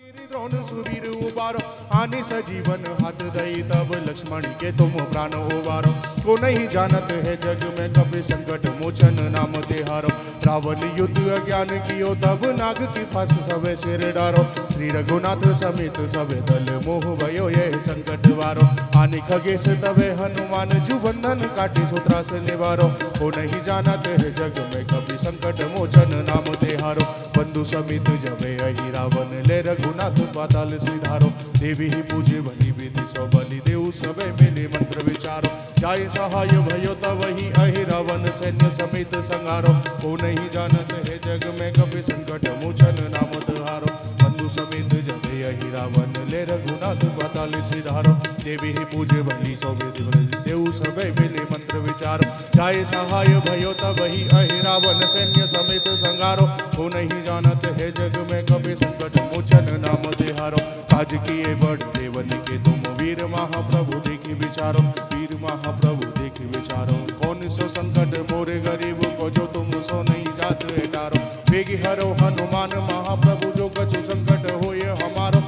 द्रोण सुवीर उबारो, आने सजीवन हाथ दई तब लक्ष्मण के तुम प्राण उबारो। को नहीं जानत है जग में कभी संकट मोचन नाम तिहारो। रावण युद्ध अज्ञान कियो तब नाग की फांस सबे सिर डारो। श्री रघुनाथ समेत सबे दल मोह भयो ये संकट वारो। आने खगेश तबे हनुमान जु बंधन काटे सूत्रास निवारो। को नहीं जानत है जग में कभी संकट मोचन नाम तिहारो। बंधु समेत जबे अहि रावण ले रघुनाथ पाताल सिधारो। देवी ही पूजे बलि विधि सो बलि देव सबे मिले मंत्र विचारो। जाय सहाय भयो तब ही अहि रावण सैन्य समेत संहारो। को नहीं जानत है जग में कभी संकट मोचन नाम तिहारो। बंधु समेत जबे अहि रावण ले रघुनाथ पाताल सिधारो। देवी ही पूजे बलि सो देव सबे मिले मंत्र विचारो। जाय सहाय भयो तब ही अहि रावण सैन्य समेत संहारो। को नहीं जानत है जग में कभी संकट मोचन नाम तिहारो। काज किए बड़ देवन के तुम वीर महाप्रभु देखी विचारो। वीर महाप्रभु देखी विचारो। कौन सो संकट मोरे गरीब को जो तुम सो नहीं जात एटारो। वेगी हरो हनुमान महाप्रभु जो कछु संकट होए हमारो।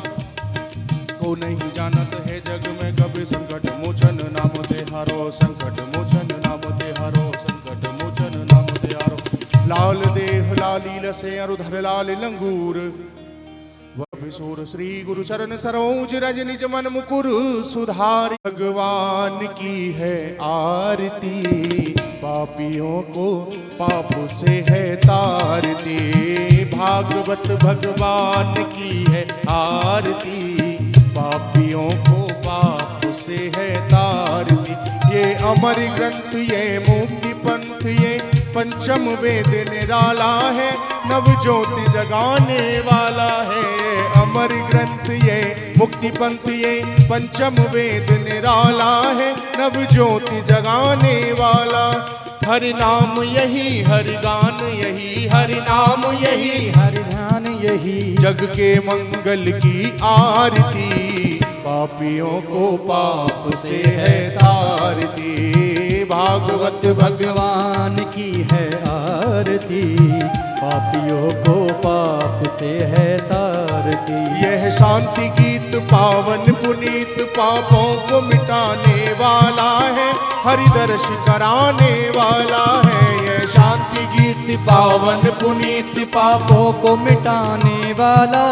को नहीं जानत है जग में कभी संकट मोचन नाम तिहारो। संकट मोचन नाम तिहारो। संकट मोचन नाम तिहारो। लाल देह लाली लसे अरुधर लाल लंगूर। विशोर श्री गुरु चरण सरोज रज निज मन मुकुर सुधारि। भगवान की है आरती पापियों को पाप से है तारती। भागवत भगवान की है आरती पापियों को पाप से है तारती। ये अमर ग्रंथ ये मुक्ति पंथ ये पंचम वेद निराला है। नव ज्योति जगाने वाला है। अमर ग्रंथ ये मुक्ति पंथ ये पंचम वेद निराला है। नव ज्योति जगाने वाला हरि नाम यही हरि गान यही। हरि नाम यही हरि ध्यान यही। जग के मंगल की आरती पापियों को पाप से है तारती। भागवत भगवान की है आरती पापियों को पाप से है तारती। यह शांति गीत पावन पुनीत पापों को मिटाने वाला है। हरि दर्श कराने वाला है। यह शांति गीत पावन पुनीत पापों को मिटाने वाला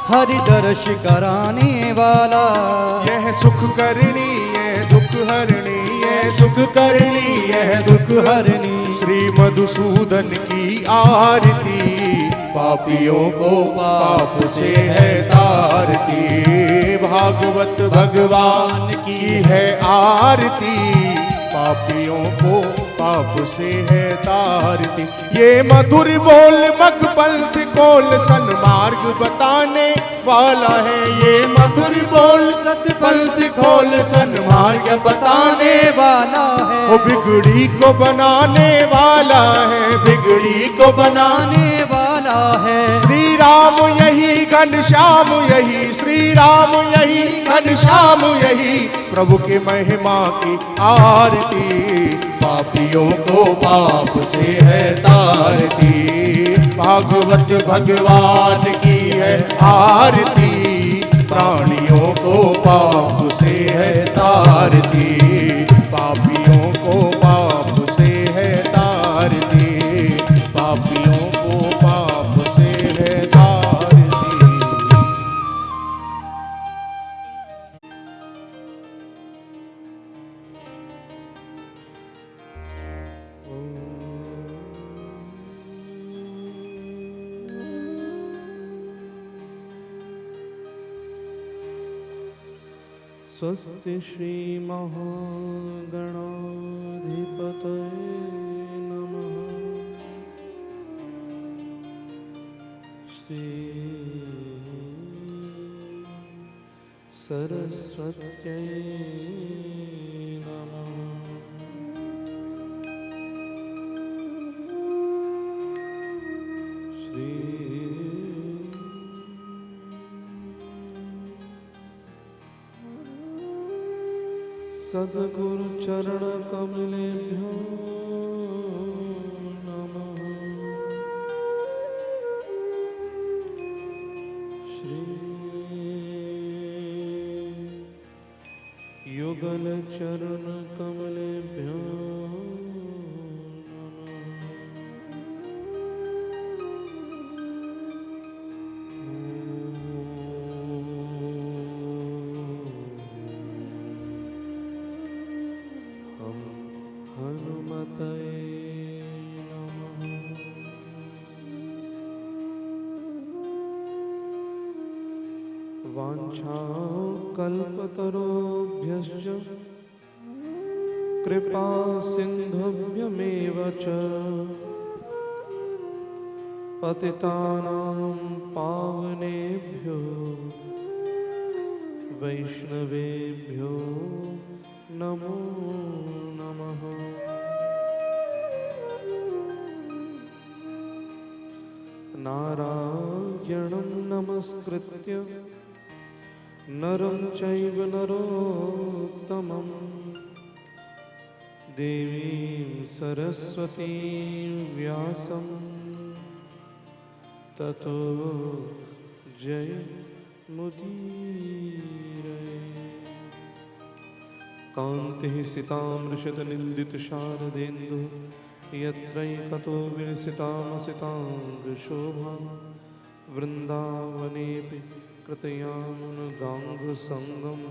हरि दर्श कराने वाला। यह सुख करनी यह दुख हरणी यह सुख करनी यह दुख हरणी। श्री मधुसूदन की आरती पापियों को पाप से है तारती। भागवत भगवान की है आरती पापियों को पाप से है तारती। ये मधुर बोल मकबल्त कोल सन्मार्ग बताने वाला है। ये मधुर बोल मकबल्त खोल सन्मार्ग बताने वाला है। वो बिगड़ी को बनाने वाला है। बिगड़ी को बनाने वाला है। श्री राम यही घनश्याम यही। श्री राम यही घनश्याम यही। प्रभु के महिमा की आरती पापियों को पाप से है तारती। भागवत भगवान की है आरती प्राणियों को पाप से है तारती। पापियों को पाप से है तारती। पापियों को पाप से है तारती। स्वस्ति श्री महागणाधिपतये नमः। श्री सरस्वत्यै नमः। श्री सद्गुरु चरण कमलेभ्यो नमः। श्री युगल चरण कमलेभ्यो वाञ्छाकल्पतरुभ्यश्च कृपा सिन्धुभ्यमेव च पतितानां पावनेभ्यो वैष्णवेभ्यो नमो नमः। नारायणं नमस्कृत्य नरं चैव नरोत्तमं देवीं सरस्वतीं व्यासं ततो जयमुदीरये। कान्तिः सितामृषतनिन्दितशारदेन्दुः यत्रैकतो विलसितामसिताङ्गशोभा वृन्दावनेऽपि कृतयामुनगाङ्गसङ्गं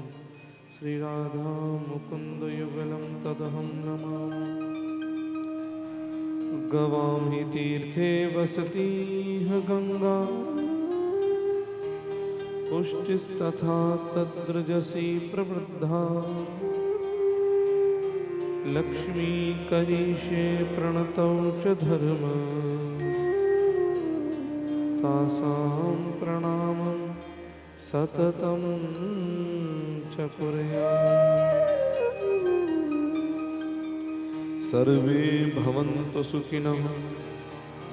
श्रीराधा मुकुन्दयुगलं तदहं नमामि। गवां हि तीर्थे वसतीह गङ्गा पुष्टिस्तथा तद्रजसी प्रवृद्धा लक्ष्मी करीषे प्रणतौ च धर्म तासां प्रणामं सततं च कुर्यात्। सर्वे भवन्तु सुखिनः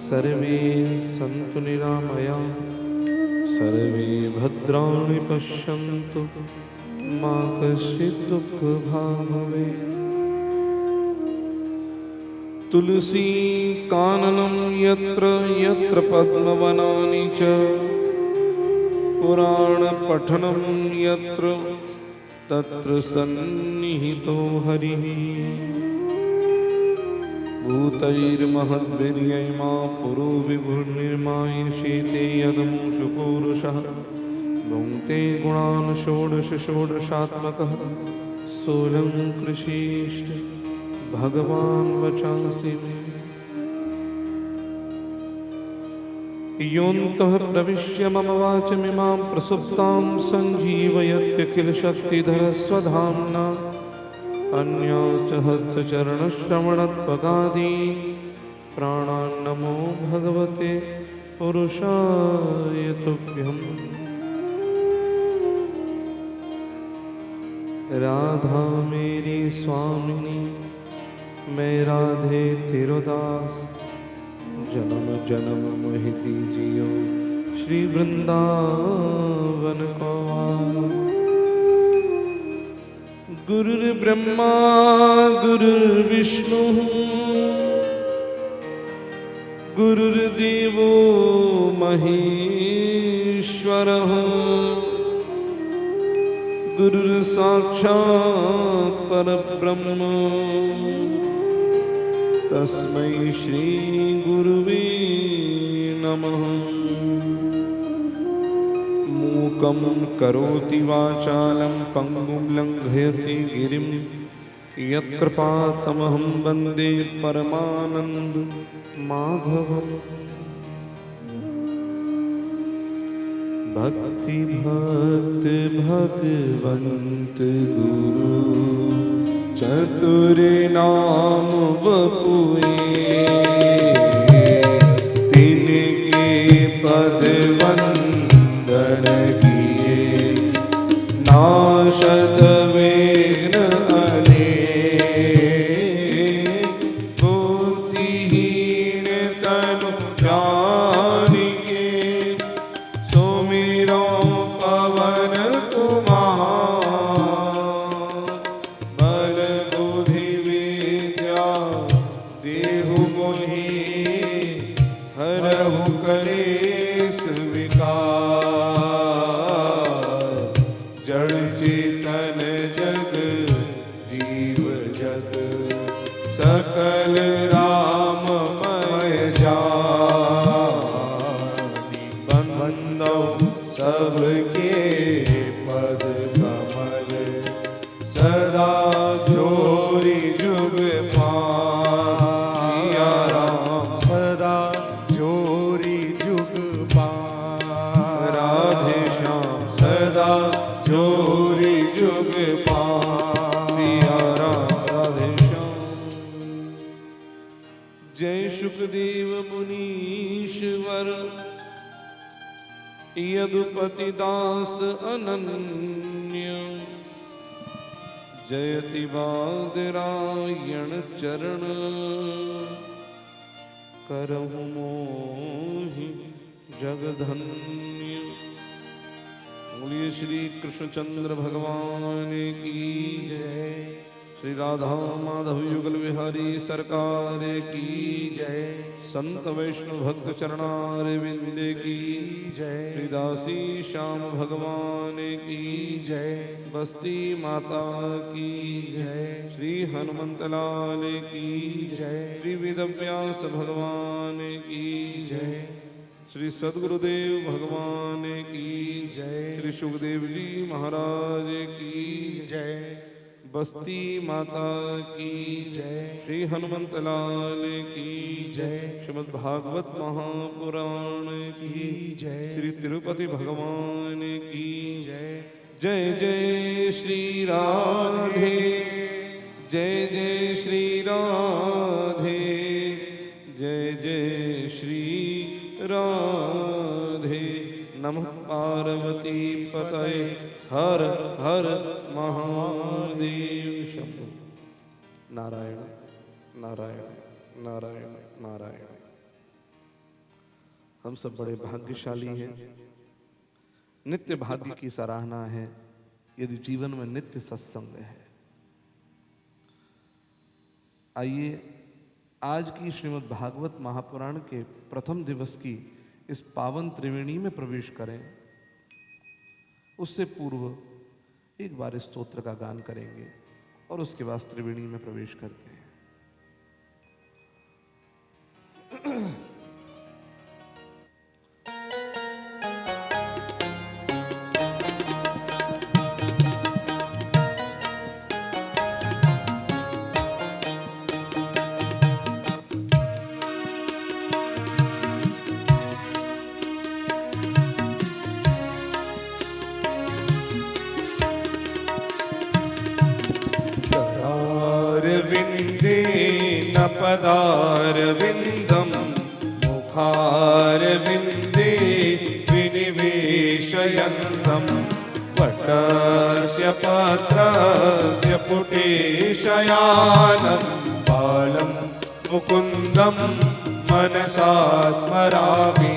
सर्वे सन्तु निरामयाः सर्वे भद्राणि पश्यन्तु मा कश्चित् दुःखभाग् भवेत्। तुलसी काननं यत्र यत्र पद्मवनानि च पुराणपठनं यत्र तत्र सन्निहितो हरिः। भूतैर्महद्भिर्यैमा पुरो विभुर्निर्मायशेते यदमुषु पूरुषः भुङ्क्ते गुणान् षोडश षोडशात्मकः सोऽलं कृषीष्ट भगवान् वचांसि मे। योऽन्तः प्रविश्य मम वाचमिमां प्रसुप्तां सञ्जीवयत्यखिलशक्तिधरस्वधाम्ना अन्याश्च हस्तचरणश्रवणत्वगादि प्राणान् नमो भगवते पुरुषाय तुभ्यम्। राधा मेरी स्वामिनी मैं राधे तेरो दास जन्म जन्म मोहि दीजियो श्री वृंदावन को वास। गुरुर्ब्रह्मा गुरुर्विष्णु गुरुर्देवो महेश्वरः गुरुर्साक्षात् परब्रह्म तस्मै श्री गुरुवे नमः। मूकं करोति वाचालं पङ्गुं लङ्घयति गिरिं यत्कृपातमहं वन्दे परमानन्द माधवम्। भक्ति भक्त भगवंत गुरु चतुर नाम बपुए तिनके पद वंदन किए नाशद विघ्न अनेक बुद्धिहीन तनु जानिके सुमिरो पवन कुमार बल बुद्धि विद्या देहु मोहि हरहु कलेश विकार जड़ चेतन जग दो सबके पद कमल सदा जोरी जुग सिया राम सदा जोरी जुग राधे श्याम सदा जोरी जुग सिया राम राधे श्याम। जय सुखदेव मुनीश्वर यदुपति दास अनन्य जयति बादरायण चरण करहु मोहि जगधन्य। बोलिए श्री कृष्णचंद्र भगवान की जय। श्री राधा माधव युगल विहारी सरकार की जय। संत वैष्णव भक्त चरणारविंद की जय। श्री दासी श्याम भगवान की जय। बस्ती माता की जय। श्री हनुमंत लाल की जय। श्री वेदव्यास भगवान की जय। श्री सद्गुरुदेव भगवान की जय। श्री सुखदेव जी महाराज की जय। बस्ती माता की जय। श्री हनुमंत लाल की जय। श्रीमद् भागवत महापुराण की जय। श्री तिरुपति भगवान की जय। जय जय श्री राधे जय जय श्री राधे जय जय श्री राधे। नमः पार्वती पतये हर हर महादेव। शंभो। नारायण नारायण नारायण नारायण। हम सब बड़े भाग्यशाली हैं। नित्य भाग्य की सराहना है यदि जीवन में नित्य सत्संग है। आइए आज की श्रीमद् भागवत महापुराण के प्रथम दिवस की इस पावन त्रिवेणी में प्रवेश करें। उससे पूर्व एक बार स्तोत्र का गान करेंगे और उसके बाद त्रिवेणी में प्रवेश करते हैं। विंदेन पदारविन्दं मुखारविन्दे विनिवेशयन्तं वटस्य पत्रस्य पुटे शयानं बालं मुकुन्दं मनसा स्मरामि।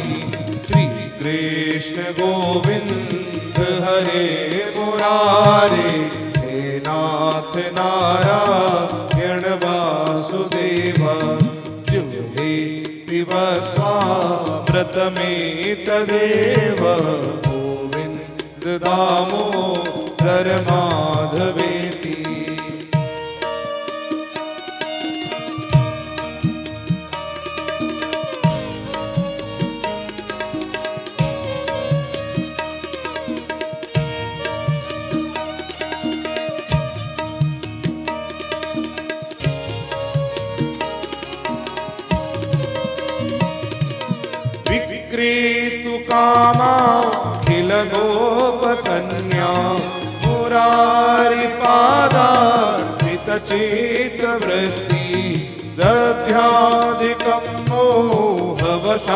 श्रीकृष्ण गोविन्द हरे मुरारे नाथ नारायण वासुदेव जुहे पिब स्वामृतमेतदेव गोविन्द दामोदर माधवेति। विक्रेतु कामा किल गोपकन्या मुरारिपादार्पितचेतवृत्ति दध्यादिकं मोहवसादवोच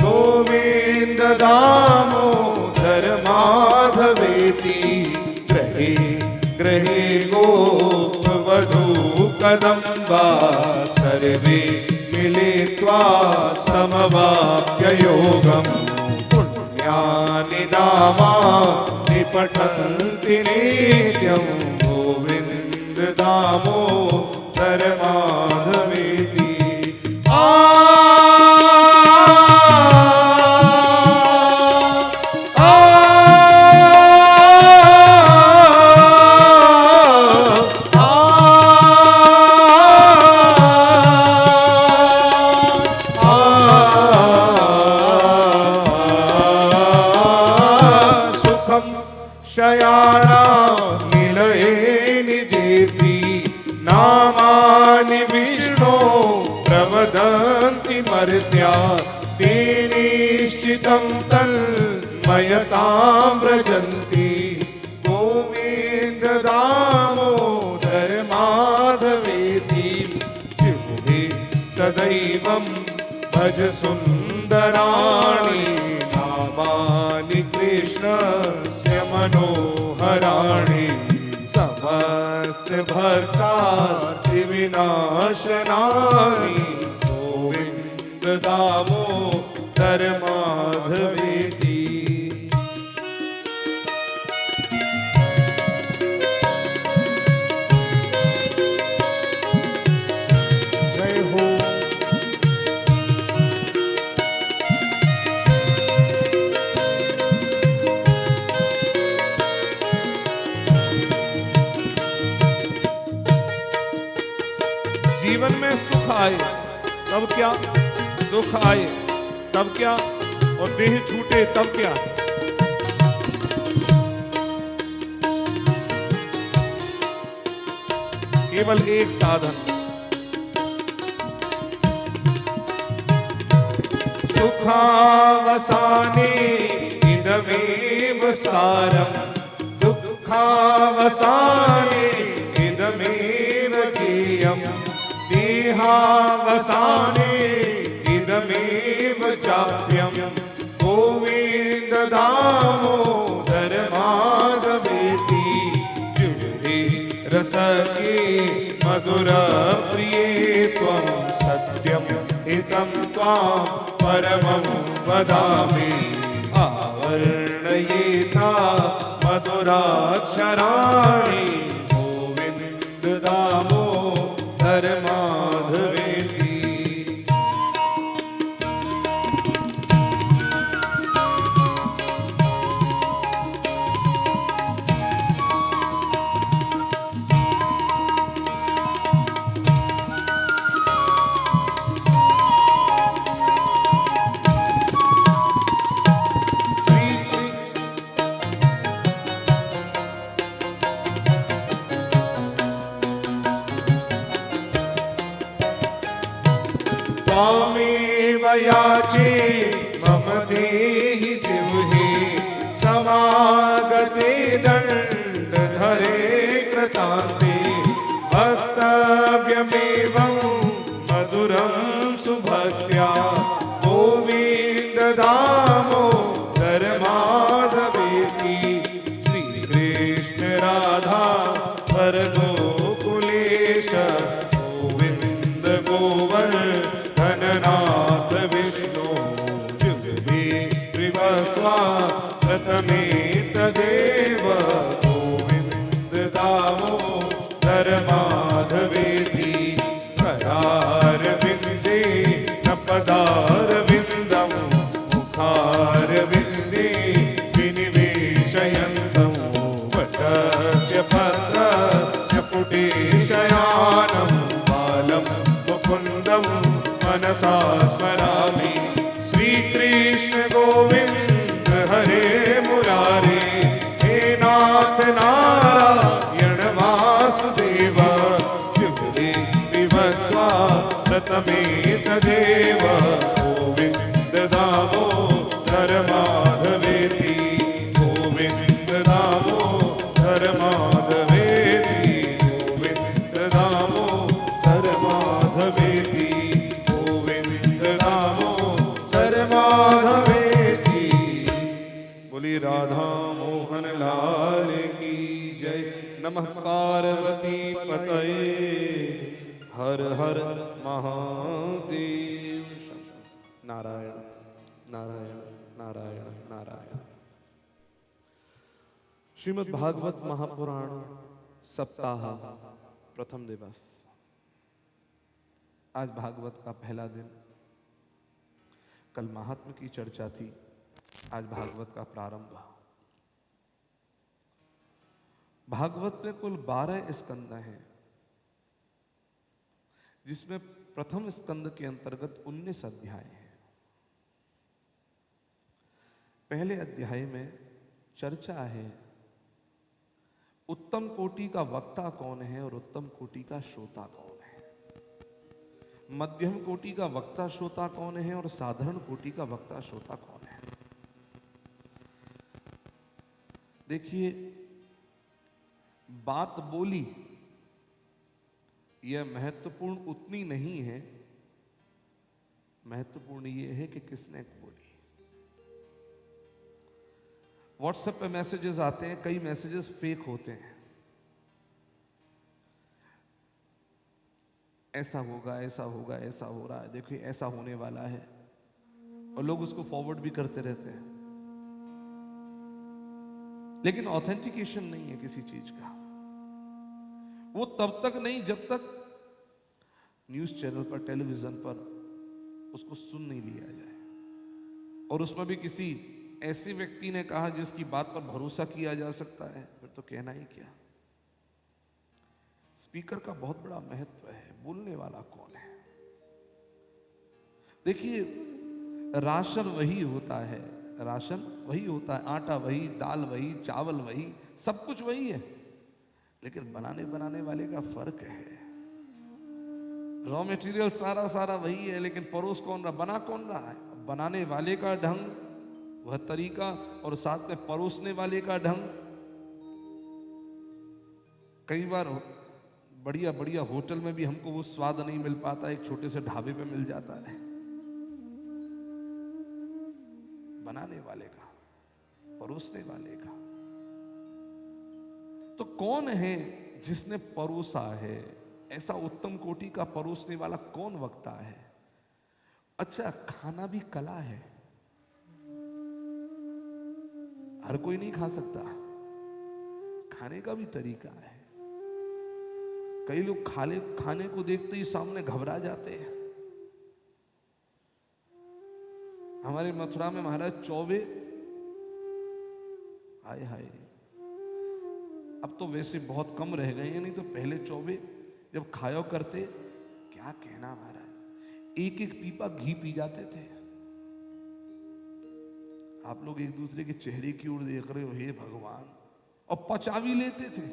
गोविन्द दामोदर माधवेति। ग्रहे ग्रहे गोपवधू कदम्बा सर्वे मिलित्वा समवाप्य योगं पुण्यानि नामानि पठन्ति नित्यं गोविन्द दामोदर माधवेति। दयाळा निलये निजेती नामानि विष्णो प्रवदन्ति मर्त्या ते निश्चितं तन्मयतां व्रजन्ति गोविन्द दामोदर माधवेति जिह्वे सदैवं भज सुन्दराणि नामानि कृष्णस्य मनोहराणि समस्त भक्तार्ति विनाशनानि गोविन्द दामोदर माधवेति। जय हो। जीवन में सुख आए तब क्या, दुख आए तब क्या, और देह छूटे तब क्या। केवल एक साधन, सुखावसाने इदमेव सारम् दुःखावसाने इदमेव गेयम् देहावसाने इदमेव चाप्यम् गोविन्द दामोदर माधवेति जिह्वे रसके मधुर प्रिये त्वं सत्यम् इदं त्वां परमं वदामि आवर्णयेता मधुराक्षराणि गोविन्द दामोदर माधवेति। त्वामेव याचे मम देहि जिह्वे समागते दण्डधरे कृतान्ते वक्तव्यमेवं मधुरं सुभक्त्या गोविन्द दामोदर माधवेति श्रीकृष्ण राधा गोकुलेश गोविन्द गोवर्धननाथ विष्णु जिह्वे त्रिवक्त्वा प्रथमे तदेव गोविन्द दामोदर माधवेति करारविन्दे न पदारविन्दं मुखारविन्दे विनिवेशयन्तं वटस्य पत्रस्य पुटे शयानं बालं मुकुन्दं मनसा स्मरामि श्रीकृष्ण गोविन्द हरे मुरारे हे नाथ नारायण वासुदेव जिह्वे विवस्वा प्रथमे तदेव गोविन्द दामोदर माधवेति गोविन्द दामोदर माधवेति गोविन्द दामोदर माधवेति गोविन्द दामोदर माधवेति। बोली राधा मोहन लाल की जय। नमः पार्वती पतये हर हर महादेव। नारायण नारायण नारायण नारायण। श्रीमद् भागवत महापुराण सप्ताह प्रथम दिवस। आज भागवत का पहला दिन। कल महात्मा की चर्चा थी, आज भागवत का प्रारंभ। भागवत में कुल 12 स्कंद हैं, जिसमें प्रथम स्कंद के अंतर्गत 19 अध्याय हैं। पहले अध्याय में चर्चा है उत्तम कोटि का वक्ता कौन है और उत्तम कोटि का श्रोता कौन है, मध्यम कोटि का वक्ता श्रोता कौन है और साधारण कोटि का वक्ता श्रोता कौन है। देखिए, बात बोली यह महत्वपूर्ण उतनी नहीं है, महत्वपूर्ण यह है कि किसने बोली। व्हाट्सएप पे मैसेजेस आते हैं, कई मैसेजेस फेक होते हैं, ऐसा होगा, ऐसा होगा, ऐसा हो रहा है, देखिए ऐसा होने वाला है, और लोग उसको फॉरवर्ड भी करते रहते हैं, लेकिन ऑथेंटिकेशन नहीं है किसी चीज का। वो तब तक नहीं जब तक न्यूज चैनल पर, टेलीविजन पर उसको सुन नहीं लिया जाए, और उसमें भी किसी ऐसे व्यक्ति ने कहा जिसकी बात पर भरोसा किया जा सकता है, फिर तो कहना ही क्या। स्पीकर का बहुत बड़ा महत्व है, बोलने वाला कौन है। देखिए, राशन वही होता है, राशन वही होता है, आटा वही, दाल वही, चावल वही, सब कुछ वही है, लेकिन बनाने वाले का फर्क है। रॉ मटेरियल सारा सारा वही है, लेकिन परोस कौन रहा, बना कौन रहा है। बनाने वाले का ढंग, वह तरीका, और साथ में परोसने वाले का ढंग। कई बार बढ़िया बढ़िया होटल में भी हमको वो स्वाद नहीं मिल पाता, एक छोटे से ढाबे पे मिल जाता है। बनाने वाले का, परोसने वाले का। तो कौन है जिसने परोसा है, ऐसा उत्तम कोटि का परोसने वाला कौन वक्ता है। अच्छा, खाना भी कला है, हर कोई नहीं खा सकता, खाने का भी तरीका है। कई लोग खाने को देखते ही सामने घबरा जाते हैं। हमारे मथुरा में महाराज चौबे, हाय हाय, अब तो वैसे बहुत कम रह गए हैं, नहीं तो पहले चौबे जब खाया करते, क्या कहना महाराज, एक एक पीपा घी पी जाते थे। आप लोग एक दूसरे के चेहरे की ओर देख रहे हो, हे भगवान, और पचा भी लेते थे।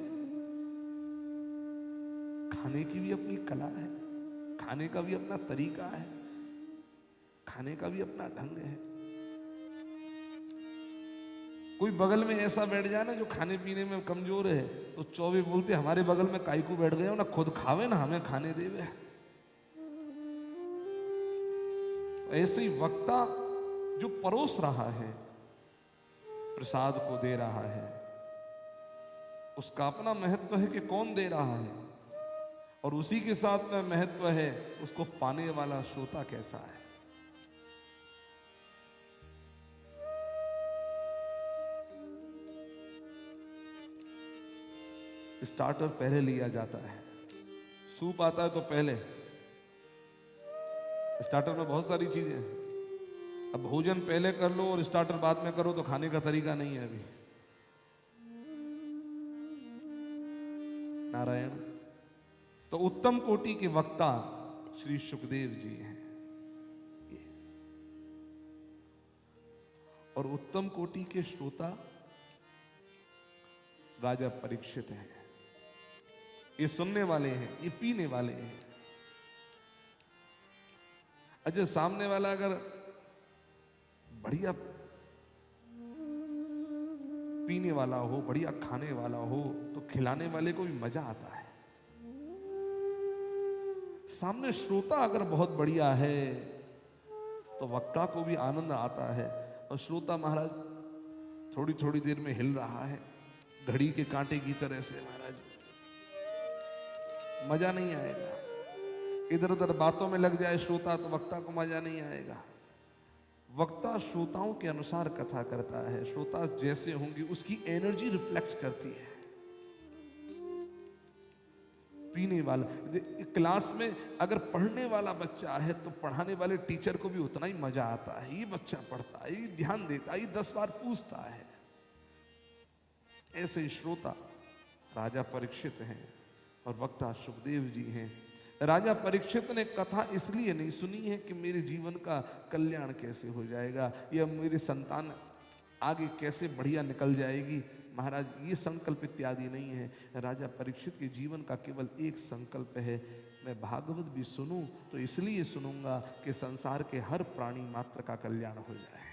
खाने की भी अपनी कला है, खाने का भी अपना तरीका है, खाने का भी अपना ढंग है। कोई बगल में ऐसा बैठ जाए ना जो खाने पीने में कमजोर है, तो चौबे बोलते हमारे बगल में काई को बैठ गए, ना खुद खावे ना हमें खाने देवे। ऐसे ही वक्ता जो परोस रहा है, प्रसाद को दे रहा है, उसका अपना महत्व है कि कौन दे रहा है, और उसी के साथ में महत्व है उसको पाने वाला श्रोता कैसा है। स्टार्टर पहले लिया जाता है, सूप आता है तो पहले। स्टार्टर में बहुत सारी चीजें हैं। अब भोजन पहले कर लो और स्टार्टर बाद में करो तो खाने का तरीका नहीं है अभी। नारायण। तो उत्तम कोटि के वक्ता श्री सुखदेव जी हैं, और उत्तम कोटि के श्रोता राजा परीक्षित हैं। ये सुनने वाले हैं, ये पीने वाले हैं। अच्छा, सामने वाला अगर बढ़िया पीने वाला हो, बढ़िया खाने वाला हो, तो खिलाने वाले को भी मजा आता है। सामने श्रोता अगर बहुत बढ़िया है तो वक्ता को भी आनंद आता है, और श्रोता महाराज थोड़ी थोड़ी देर में हिल रहा है घड़ी के कांटे की तरह से। महाराज मजा नहीं आएगा। इधर उधर बातों में लग जाए श्रोता तो वक्ता को मजा नहीं आएगा। वक्ता श्रोताओं के अनुसार कथा करता है, श्रोता जैसे होंगे उसकी एनर्जी रिफ्लेक्ट करती है। पीने वाला, क्लास में अगर पढ़ने वाला बच्चा है तो पढ़ाने वाले टीचर को भी उतना ही मजा आता है। ये बच्चा पढ़ता है, ये ध्यान देता है, ये 10 बार पूछता है। ऐसे ही श्रोता राजा परीक्षित हैं और वक्ता सुखदेव जी हैं। राजा परीक्षित ने कथा इसलिए नहीं सुनी है कि मेरे जीवन का कल्याण कैसे हो जाएगा या मेरी संतान आगे कैसे बढ़िया निकल जाएगी, महाराज ये संकल्प इत्यादि नहीं है। राजा परीक्षित के जीवन का केवल एक संकल्प है, मैं भागवत भी सुनूं तो इसलिए सुनूंगा कि संसार के हर प्राणी मात्र का कल्याण हो जाए।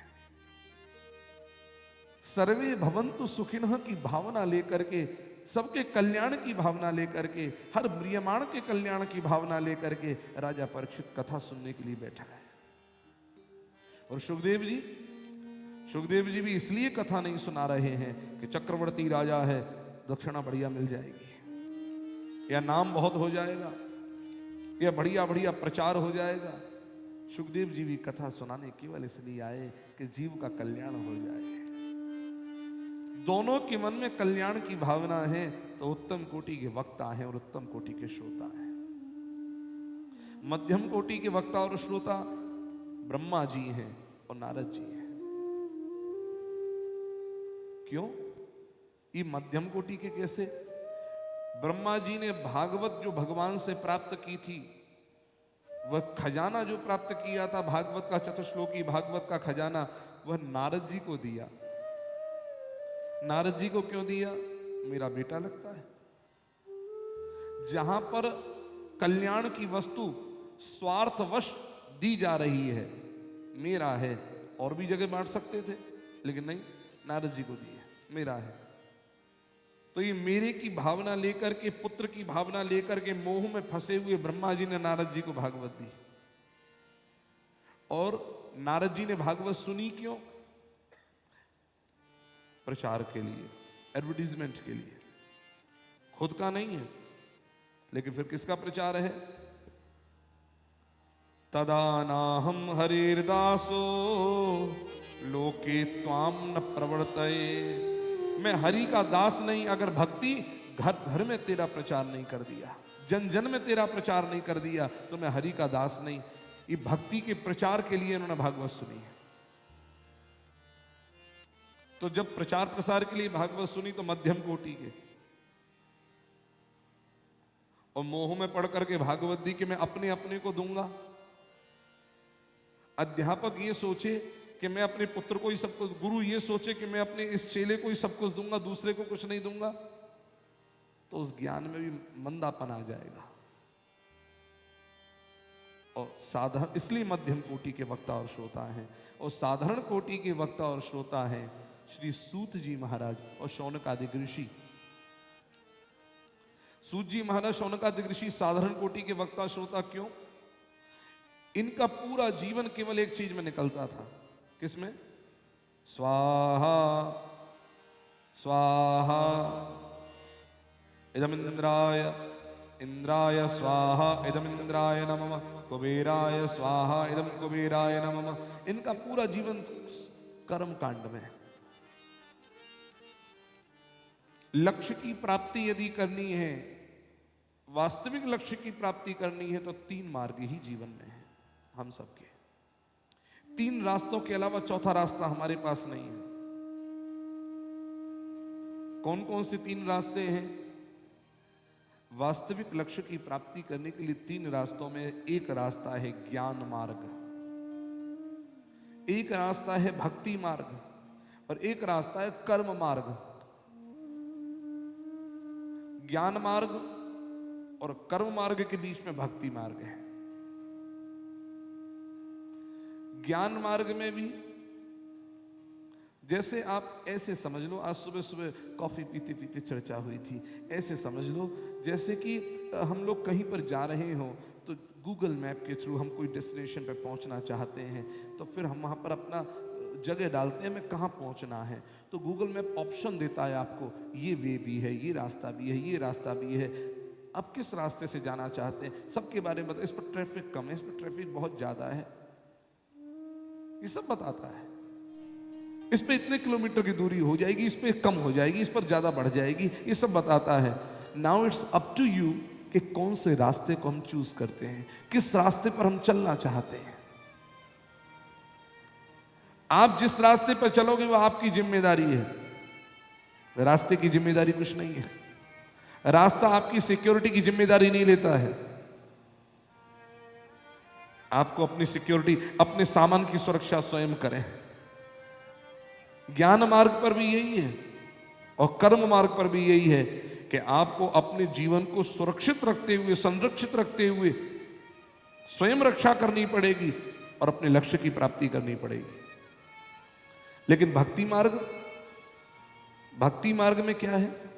सर्वे भवन्तु सुखिनः की भावना लेकर के, सबके कल्याण की भावना लेकर के, हर म्रियमाण के कल्याण की भावना लेकर के राजा परीक्षित कथा सुनने के लिए बैठा है। और सुखदेव जी भी इसलिए कथा नहीं सुना रहे हैं कि चक्रवर्ती राजा है, दक्षिणा बढ़िया मिल जाएगी, या नाम बहुत हो जाएगा, या बढ़िया बढ़िया प्रचार हो जाएगा। सुखदेव जी भी कथा सुनाने केवल इसलिए आए कि जीव का कल्याण हो जाए। दोनों के मन में कल्याण की भावना है तो उत्तम कोटि के वक्ता हैं और उत्तम कोटि के श्रोता हैं। मध्यम कोटि के वक्ता और श्रोता ब्रह्मा जी हैं और नारद जी हैं। क्यों? ये मध्यम कोटि के कैसे? ब्रह्मा जी ने भागवत जो भगवान से प्राप्त की थी, वह खजाना जो प्राप्त किया था भागवत का, चतुश्लोकी भागवत का खजाना, वह नारद जी को दिया। नारद जी को क्यों दिया? मेरा बेटा लगता है। जहां पर कल्याण की वस्तु स्वार्थवश दी जा रही है, मेरा है, और भी जगह बांट सकते थे, लेकिन नहीं, नारद जी को दिया, मेरा है। तो ये मेरे की भावना लेकर के, पुत्र की भावना लेकर के मोह में फंसे हुए ब्रह्मा जी ने नारद जी को भागवत दी। और नारद जी ने भागवत सुनी क्यों? प्रचार के लिए, एडवर्टीजमेंट के लिए, खुद का नहीं है। लेकिन फिर किसका प्रचार है? तदा नाहम हरिर्दासो लोके त्वाम न प्रवर्तये। मैं हरि का दास नहीं, अगर भक्ति घर घर में तेरा प्रचार नहीं कर दिया, जन जन में तेरा प्रचार नहीं कर दिया, तो मैं हरि का दास नहीं। ये भक्ति के प्रचार के लिए इन्होंने भागवत सुनी है। तो जब प्रचार प्रसार के लिए भागवत सुनी तो मध्यम कोटि के, और मोह में पढ़ करके भागवत दी कि मैं अपने अपने को दूंगा। अध्यापक ये सोचे कि मैं अपने पुत्र को ही सब कुछ, गुरु ये सोचे कि मैं अपने इस चेले को ही सब कुछ दूंगा, दूसरे को कुछ नहीं दूंगा, तो उस ज्ञान में भी मंदापन आ जाएगा। और साधारण, इसलिए मध्यम कोटि के वक्ता और श्रोता हैं। और साधारण कोटि के वक्ता और श्रोता हैं श्री सूत जी महाराज और शौनकादिक ऋषि। सूत जी महाराज, शौनकादिक ऋषि साधारण कोटि के वक्ता श्रोता क्यों? इनका पूरा जीवन केवल एक चीज में निकलता था। किसमें? स्वाहा स्वाहा इदम इंद्राय, इंद्राय स्वाहा इदम इंद्राय नमः, कुबेराय स्वाहा इदम कुबेराय नमः। इनका पूरा जीवन कर्म कांड में। लक्ष्य की प्राप्ति यदि करनी है, वास्तविक लक्ष्य की प्राप्ति करनी है, तो 3 मार्ग ही जीवन में है हम सबके। 3 रास्तों के अलावा चौथा रास्ता हमारे पास नहीं है। कौन कौन से 3 रास्ते हैं? वास्तविक लक्ष्य की प्राप्ति करने के लिए 3 रास्तों में एक रास्ता है ज्ञान मार्ग, एक रास्ता है भक्ति मार्ग, और एक रास्ता है कर्म मार्ग। ज्ञान मार्ग और कर्म मार्ग के बीच में भक्ति मार्ग है। ज्ञान मार्ग में भी जैसे आप ऐसे समझ लो, आज सुबह सुबह कॉफी पीते पीते चर्चा हुई थी, ऐसे समझ लो जैसे कि हम लोग कहीं पर जा रहे हो तो गूगल मैप के थ्रू हम कोई डेस्टिनेशन पर पहुंचना चाहते हैं, तो फिर हम वहां पर अपना जगह डालते हैं हमें कहाँ पहुंचना है, तो गूगल मैप ऑप्शन देता है आपको, ये वे भी है, ये रास्ता भी है, ये रास्ता भी है, आप किस रास्ते से जाना चाहते हैं, सबके बारे में बताओ। इस पर ट्रैफिक कम है, इस पर ट्रैफिक बहुत ज्यादा है, ये सब बताता है। इस पे इतने किलोमीटर की दूरी हो जाएगी, इस पे कम हो जाएगी, इस पर ज्यादा बढ़ जाएगी, ये सब बताता है। Now it's up to you कि कौन से रास्ते को हम चूज करते हैं, किस रास्ते पर हम चलना चाहते हैं। आप जिस रास्ते पर चलोगे वो आपकी जिम्मेदारी है, रास्ते की जिम्मेदारी कुछ नहीं है। रास्ता आपकी सिक्योरिटी की जिम्मेदारी नहीं लेता है। आपको अपनी सिक्योरिटी, अपने सामान की सुरक्षा स्वयं करें। ज्ञान मार्ग पर भी यही है। और कर्म मार्ग पर भी यही है कि आपको अपने जीवन को सुरक्षित रखते हुए, संरक्षित रखते हुए स्वयं रक्षा करनी पड़ेगी और अपने लक्ष्य की प्राप्ति करनी पड़ेगी। लेकिन भक्ति मार्ग में क्या है?